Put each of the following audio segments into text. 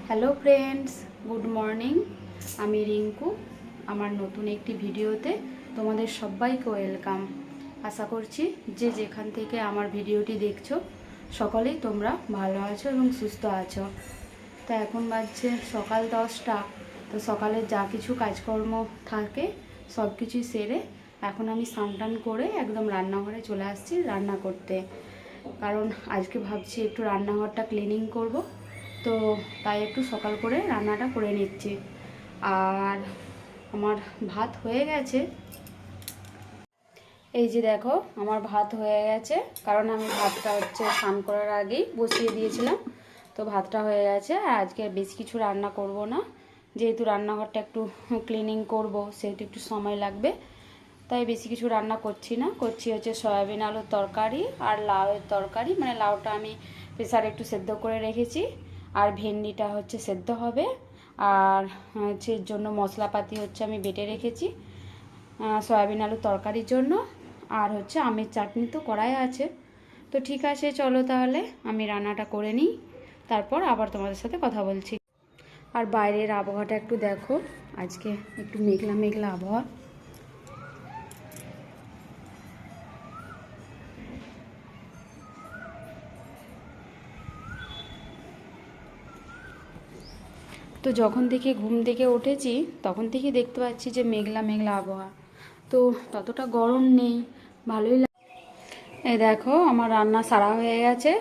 Hello friends, good morning. আমি রিঙ্কু। আমার নতুন একটি ভিডিওতে তোমাদের সবাইকে ওয়েলকাম। আশা করছি যে যেখান থেকে আমার ভিডিওটি দেখছো সকলেই তোমরা ভালো আছো এবং সুস্থ আছো। তো এখন বাজছে সকাল 10টা। তো সকালে যা কিছু কাজকর্ম থাকে সব কিছুই সেরে এখন আমি স্নান টান করে একদম রান্নাঘরে চলে আসছি রান্না করতে। কারণ আজকে ভাবছি একটু রান্নাঘরটা ক্লিনিং করব, তো তাই একটু সকাল করে রান্নাটা করে নিচ্ছি। আর আমার ভাত হয়ে গেছে, এই যে দেখো আমার ভাত হয়ে গেছে। কারণ আমি ভাতটা স্নান করার আগেই বসিয়ে দিয়েছিলাম, তো ভাতটা হয়ে গেছে। আর আজকে বেশি কিছু রান্না করব না, যেহেতু রান্নাঘরটা একটু ক্লিনিং করব সেহেতু একটু সময় লাগবে, তাই বেশি কিছু রান্না করছি না। করছি সয়াবিন আলুর তরকারি আর লাউয়ের তরকারি। মানে লাউটা আমি প্রেসারে একটু সেদ্ধ করে রেখেছি, আর ভেন্ডিটা সেদ্ধ হবে। আর এর জন্য মশলাপাতি আমি বেটে রেখেছি সয়াবিন আলুর তরকারির জন্য। আর আমের চাটনি তো করাই আছে। তো ঠিক আছে, চলো তাহলে আমি রান্নাটা করে নিই, তারপর আবার তোমাদের সাথে কথা বলছি। আর বাইরের আবহাওয়াটা একটু দেখো, আজকে একটু মেঘলা মেঘলা আবহাওয়া। তো যখন থেকে ঘুম থেকে উঠেছি তখন থেকে দেখতে পাচ্ছি যে মেঘলা মেঘলা আবহাওয়া, তো ততটা গরম নেই, ভালোই লাগে। এই দেখো আমার রান্না সারা হয়ে গেছে,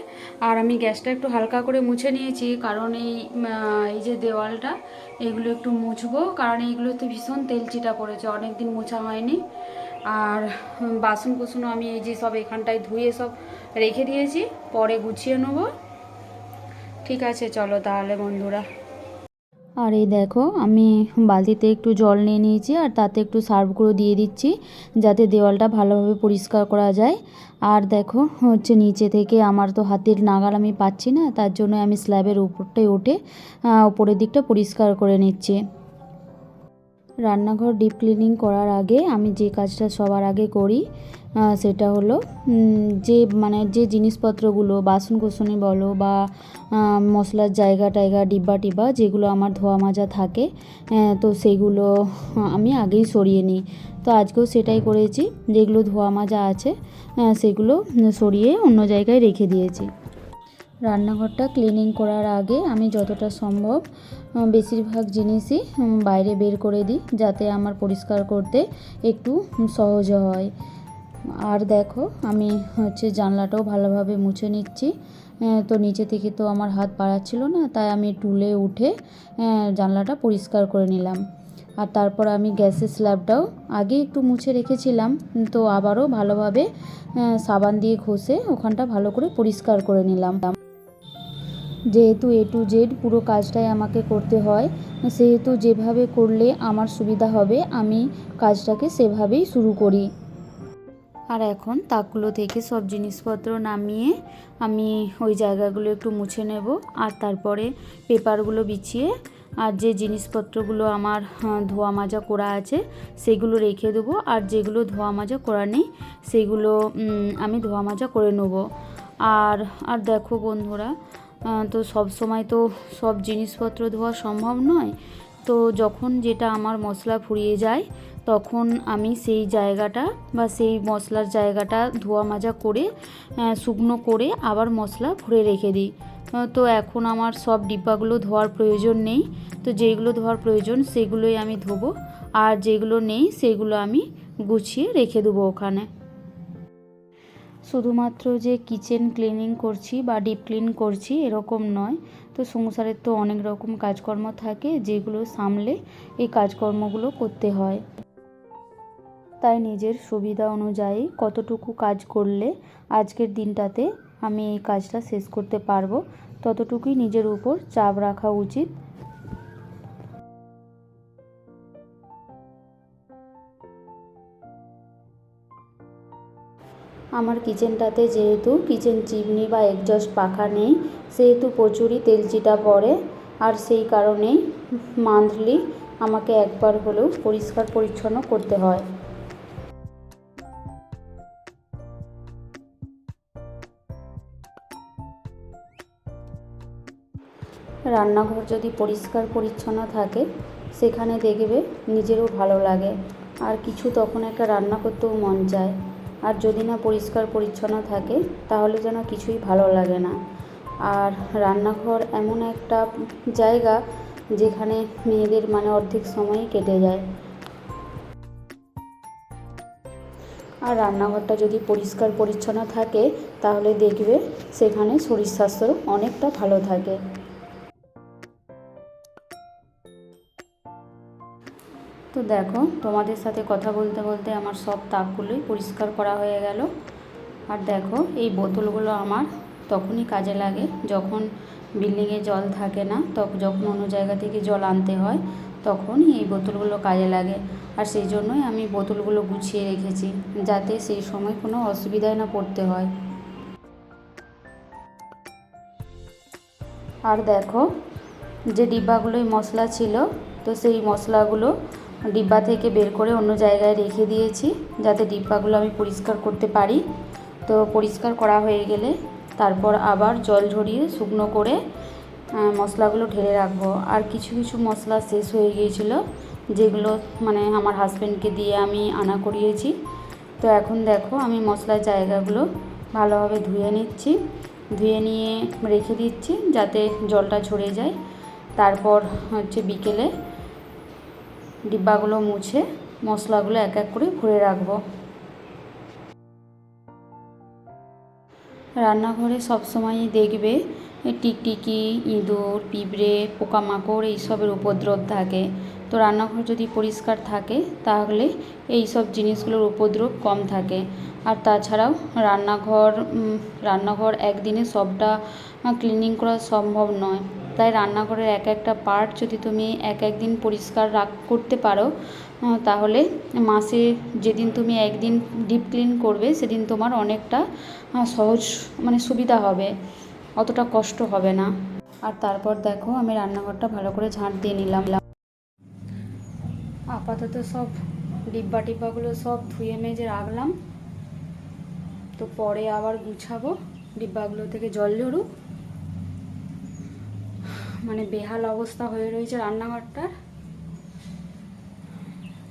আর আমি গ্যাসটা একটু হালকা করে মুছে নিয়েছি। কারণ এই যে দেওয়ালটা, এগুলো একটু মুছবো, কারণ এইগুলোতে ভীষণ তেলচিটা পড়েছে, অনেক দিন মোছা হয়নি। আর বাসন কুসনও আমি এই যে সব এখানটায় ধুয়ে সব রেখে দিয়েছি, পরে গুছিয়ে নেবো। ঠিক আছে, চলো তাহলে বন্ধুরা। আর এই দেখো আমি বালতিতে একটু জল নিয়ে নিয়েছি, আর তাতে একটু সার্ফ গুঁড়ো দিয়ে দিচ্ছি যাতে দেওয়ালটা ভালোভাবে পরিষ্কার করা যায়। আর দেখো নিচে থেকে আমার তো হাতের নাগাল আমি পাচ্ছি না, তার জন্য আমি স্ল্যাবের উপরটায় উঠে উপরের দিকটা পরিষ্কার করে নিচ্ছি। রান্নাঘর ডিপ ক্লিনিং করার আগে আমি যে কাজটা সবার আগে করি সেটা হলো যে জিনিসপত্রগুলো বাসনকোসনি বলো বা মশলার জায়গা টায়গা ডিব্বা টিব্বা যেগুলো আমার ধোয়া মাজা থাকে, তো সেগুলো আমি আগেই সরিয়ে নিই। তো আজকেও সেটাই করেছি, যেগুলো ধোয়া মাজা আছে সেগুলো সরিয়ে অন্য জায়গায় রেখে দিয়েছি। রান্নাঘরটা ক্লিনিং করার আগে আমি যতটা সম্ভব বেশিরভাগ জিনিসই বাইরে বের করে দিই, যাতে আমার পরিষ্কার করতে একটু সহজ হয়। আর দেখো আমি জানলাটাও ভালোভাবে মুছে নিচ্ছি। তো নিচে থেকে তো আমার হাত বাড়াচ্ছিল না, তাই আমি টুলে উঠে জানলাটা পরিষ্কার করে নিলাম। আর তারপর আমি গ্যাসের স্ল্যাবটাও আগে একটু মুছে রেখেছিলাম, তো আবারও ভালোভাবে সাবান দিয়ে ঘষে ওখানটা ভালো করে পরিষ্কার করে নিলাম। যেহেতু এ টু জেড পুরো কাজটাই আমাকে করতে হয়, সেহেতু যেভাবে করলে আমার সুবিধা হবে আমি কাজটাকে সেভাবেই শুরু করি। আর এখন তাকগুলো থেকে সব জিনিসপত্র নামিয়ে আমি ওই জায়গাগুলো একটু মুছে নেব, আর তারপরে পেপারগুলো বিছিয়ে আর যে জিনিসপত্রগুলো আমার ধোয়া মাজা করা আছে সেগুলো রেখে দেবো, আর যেগুলো ধোয়া মাজা করা নেই সেগুলো আমি ধোয়া মাজা করে নেব। আর আর দেখো বন্ধুরা, তো সব সময় তো সব জিনিসপত্র ধোয়া সম্ভব নয়, তো যখন যেটা আমার মশলা ফুরিয়ে যায় তখন আমি সেই জায়গাটা বা সেই মশলার জায়গাটা ধোয়া মাজা করে শুকনো করে আবার মশলা ভরে রেখে দিই। তো এখন আমার সব ডিব্বাগুলো ধোয়ার প্রয়োজন নেই, তো যেগুলো ধোয়ার প্রয়োজন সেগুলোই আমি ধোবো, আর যেগুলো নেই সেগুলো আমি গুছিয়ে রেখে দেবো ওখানে। শুধুমাত্র যে কিচেন ক্লিনিং করছি বা ডিপ ক্লিন করছি এরকম নয়, তো সংসারের তো অনেক রকম কাজকর্ম থাকে যেগুলো সামলে এই কাজকর্মগুলো করতে হয়। তাই নিজের সুবিধা অনুযায়ী কতটুকু কাজ করলে আজকের দিনটাতে আমি এই কাজটা শেষ করতে পারবো, ততটুকুই নিজের উপর চাপ রাখা উচিত। আমার কিচেনটাতে যেহেতু কিচেন চিমনি বা এগজস্ট পাখা নেই, সেহেতু প্রচুরই তেলচিটা পড়ে, আর সেই কারণেই মান্থলি আমাকে একবার হলেও পরিষ্কার পরিচ্ছন্ন করতে হয়। রান্নাঘর যদি পরিষ্কার পরিচ্ছন্ন থাকে সেখানে দেখবে নিজেরও ভালো লাগে, আর কিছু তখন একটা রান্না করতেও মন চায়। আর যদি না পরিষ্কার পরিচ্ছন্ন থাকে তাহলে যেন কিছুই ভালো লাগে না। আর রান্নাঘর এমন একটা জায়গা যেখানে মেয়েদের মানে অর্ধেক সময়ই কেটে যায়। আর রান্নাঘরটা যদি পরিষ্কার পরিচ্ছন্ন থাকে তাহলে দেখবে সেখানে শরীর স্বাস্থ্য অনেকটা ভালো থাকে। তো দেখো, তোমাদের সাথে কথা বলতে বলতে আমার সব তাকগুলোই পরিষ্কার করা হয়ে গেল। আর দেখো, এই বোতলগুলো আমার তখনই কাজে লাগে যখন বিল্ডিংয়ে জল থাকে না, যখন অন্য জায়গা থেকে জল আনতে হয় তখনই এই বোতলগুলো কাজে লাগে। আর সেই জন্যই আমি বোতলগুলো গুছিয়ে রেখেছি, যাতে সেই সময় কোনো অসুবিধায় না পড়তে হয়। আর দেখো, যে ডিব্বাগুলোয় মশলা ছিল, তো সেই মশলাগুলো ডিব্বা থেকে বের করে অন্য জায়গায় রেখে দিয়েছি, যাতে ডিব্বাগুলো আমি পরিষ্কার করতে পারি। তো পরিষ্কার করা হয়ে গেলে তারপর আবার জল ঝরিয়ে শুকনো করে মশলাগুলো ঢেলে রাখবো। আর কিছু কিছু মশলা শেষ হয়ে গিয়েছিলো, যেগুলো মানে আমার হাজব্যান্ডকে দিয়ে আমি আনা করিয়েছি। তো এখন দেখো, আমি মশলার জায়গাগুলো ভালোভাবে ধুয়ে নিচ্ছি, ধুয়ে নিয়ে রেখে দিচ্ছি যাতে জলটা ঝরে যায়। তারপর বিকেলে ডিব্বাগুলো মুছে মশলাগুলো এক এক করে ভরে রাখবো। রান্নাঘরে সবসময়ই দেখবে টিকটিকি, ইঁদুর, পিঁপড়ে, পোকামাকড় এইসবের উপদ্রব থাকে। তো রান্নাঘর যদি পরিষ্কার থাকে তাহলে এই সব জিনিসগুলোর উপদ্রব কম থাকে। আর তাছাড়াও রান্নাঘর একদিনে সবটা ক্লিনিং করা সম্ভব নয়, তাই রান্নাঘরের এক একটা পার্ট যদি তুমি এক একদিন পরিষ্কার করতে পারো, তাহলে মাসে যেদিন তুমি একদিন ডিপ ক্লিন করবে সেদিন তোমার অনেকটা সহজ মানে সুবিধা হবে, অতটা কষ্ট হবে না। আর তারপর দেখো, আমি রান্নাঘরটা ভালো করে ঝাঁট দিয়ে নিলাম। আপাতত সব ডিব্বাগুলো সব ধুয়ে মেজে রাখলাম, তো পরে আবার গুছাবো। ডিব্বাগুলো থেকে জল ঝরুক, মানে বেহাল অবস্থা হয়ে রয়েছে রান্নাঘরটার।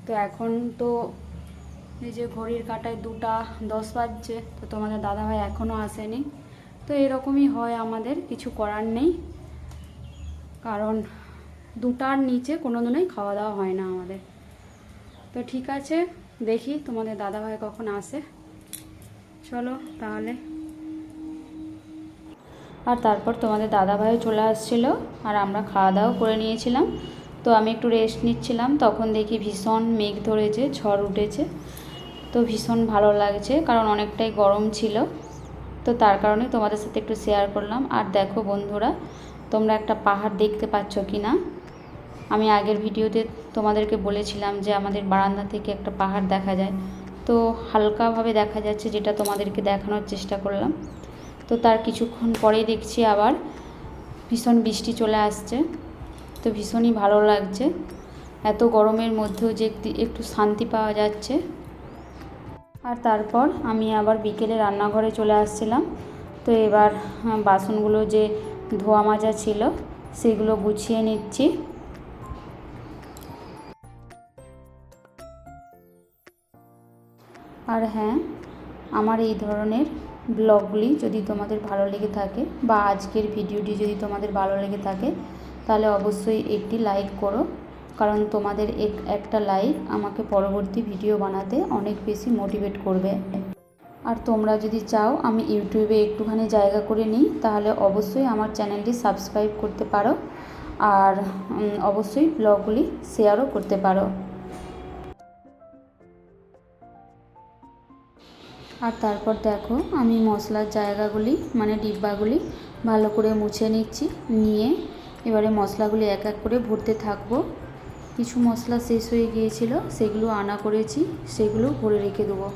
তো এখন তো এই যে ঘড়ির কাঁটায় 2:10 বাজছে, তো তোমাদের দাদাভাই এখনও আসেনি। তো এরকমই হয়, আমাদের কিছু করার নেই, কারণ 2টার নিচে কোনো দিনই খাওয়া দাওয়া হয় না আমাদের। তো ঠিক আছে, দেখি তোমাদের দাদাভাই কখন আসে। চলো তাহলে। আর তারপর তোমাদের দাদাভাইও চলে আসছিলো, আর আমরা খাওয়া দাওয়া করে নিয়েছিলাম। তো আমি একটু রেস্ট নিচ্ছিলাম, তখন দেখি ভীষণ মেঘ ধরেছে, ঝড় উঠেছে। তো ভীষণ ভালো লাগছে, কারণ অনেকটাই গরম ছিল। তো তার কারণে তোমাদের সাথে একটু শেয়ার করলাম। আর দেখো বন্ধুরা, তোমরা একটা পাহাড় দেখতে পাচ্ছ কি না? আমি আগের ভিডিওতে তোমাদেরকে বলেছিলাম যে আমাদের বারান্দা থেকে একটা পাহাড় দেখা যায়। তো হালকাভাবে দেখা যাচ্ছে, যেটা তোমাদেরকে দেখানোর চেষ্টা করলাম। তো তার কিছুক্ষণ পরেই দেখছি আবার ভীষণ বৃষ্টি চলে আসছে। তো ভীষণই ভালো লাগছে, এত গরমের মধ্যেও যে একটু শান্তি পাওয়া যাচ্ছে। আর তারপর আমি আবার বিকেলে রান্নাঘরে চলে আসছিলাম। তো এবার বাসনগুলো যে ধোয়া মাজা ছিল সেগুলো গুছিয়ে নিচ্ছি। আর হ্যাঁ, আমার এই ধরনের ব্লগগুলি যদি তোমাদের ভালো লেগে থাকে, বা আজকের ভিডিওটি যদি তোমাদের ভালো লেগে থাকে, তাহলে অবশ্যই একটি লাইক করো, কারণ তোমাদের একটা লাইক আমাকে পরবর্তী ভিডিও বানাতে অনেক বেশি মোটিভেট করবে। আর তোমরা যদি চাও আমি ইউটিউবে একটুখানি জায়গা করে নিই, তাহলে অবশ্যই আমার চ্যানেলটি সাবস্ক্রাইব করতে পারো, আর অবশ্যই ব্লগগুলি শেয়ারও করতে পারো। আর তারপর দেখো, আমি মশলার জায়গাগুলি মানে ডিব্বাগুলি ভালো করে মুছে নিচ্ছি, নিয়ে এবারে মশলাগুলি এক এক করে ভরতে থাকবো। কিছু মশলা শেষ হয়ে গিয়েছিল, সেগুলো আনা করেছি, সেগুলো ভরে রেখে দেবো।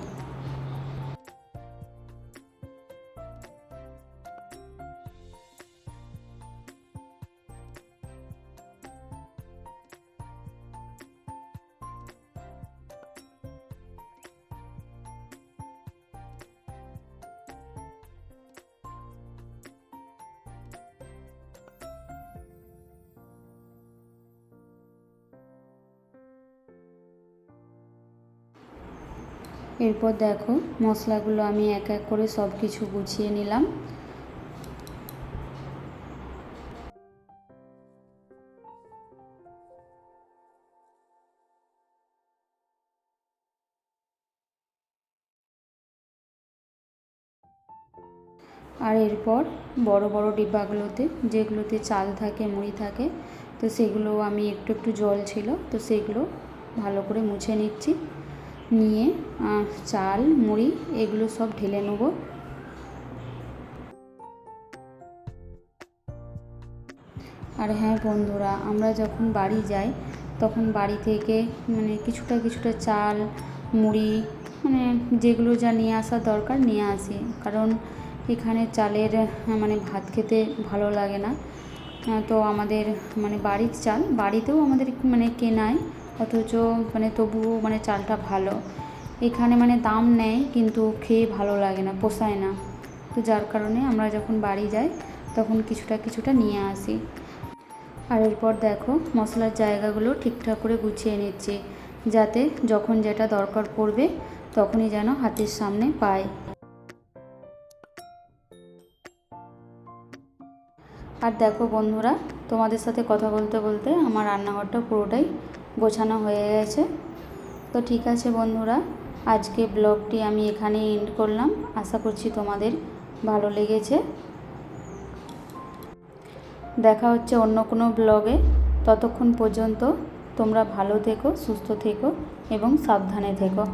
এরপর দেখো মশলাগুলো আমি এক এক করে সব কিছু গুছিয়ে নিলাম। আর এরপর বড় বড় ডিব্বাগুলোতে, যেগুলোতে চাল থাকে, মুড়ি থাকে, তো সেগুলো আমি একটু একটু জল ছিল তো সেগুলো ভালো করে মুছে নিচ্ছি। নিয়ে চাল, মুড়ি এগুলো সব ঢেলে নেব। আর হ্যাঁ বন্ধুরা, আমরা যখন বাড়ি যাই তখন বাড়ি থেকে মানে কিছুটা কিছুটা চাল, মুড়ি, মানে যেগুলো যা নিয়ে আসা দরকার নিয়ে আসি, কারণ এখানে চালের মানে ভাত খেতে ভালো লাগে না। তো আমাদের মানে বাড়ির চাল বাড়িতেও আমাদের মানে কেনায়, অথচ মানে তবুও মানে চালটা ভালো। এখানে মানে দাম নেয় কিন্তু খেয়ে ভালো লাগে না, পোষায় না। তো যার কারণে আমরা যখন বাড়ি যাই তখন কিছুটা কিছুটা নিয়ে আসি। আর এরপর দেখো মশলার জায়গাগুলো ঠিকঠাক করে গুছিয়ে নিচ্ছি, যাতে যখন যেটা দরকার পড়বে তখনই যেন হাতের সামনে পাই। আর দেখো বন্ধুরা, তোমাদের সাথে কথা বলতে বলতে আমার রান্নাঘরটা পুরোটাই গোছানো হয়ে গেছে। তো ঠিক আছে বন্ধুরা, আজকে ব্লগটি আমি এখানেই এন্ড করলাম। আশা করছি তোমাদের ভালো লেগেছে। দেখা হচ্ছে অন্য কোনো ব্লগে। ততক্ষণ পর্যন্ত তোমরা ভালো থেকো, সুস্থ থেকো এবং সাবধানে থেকো।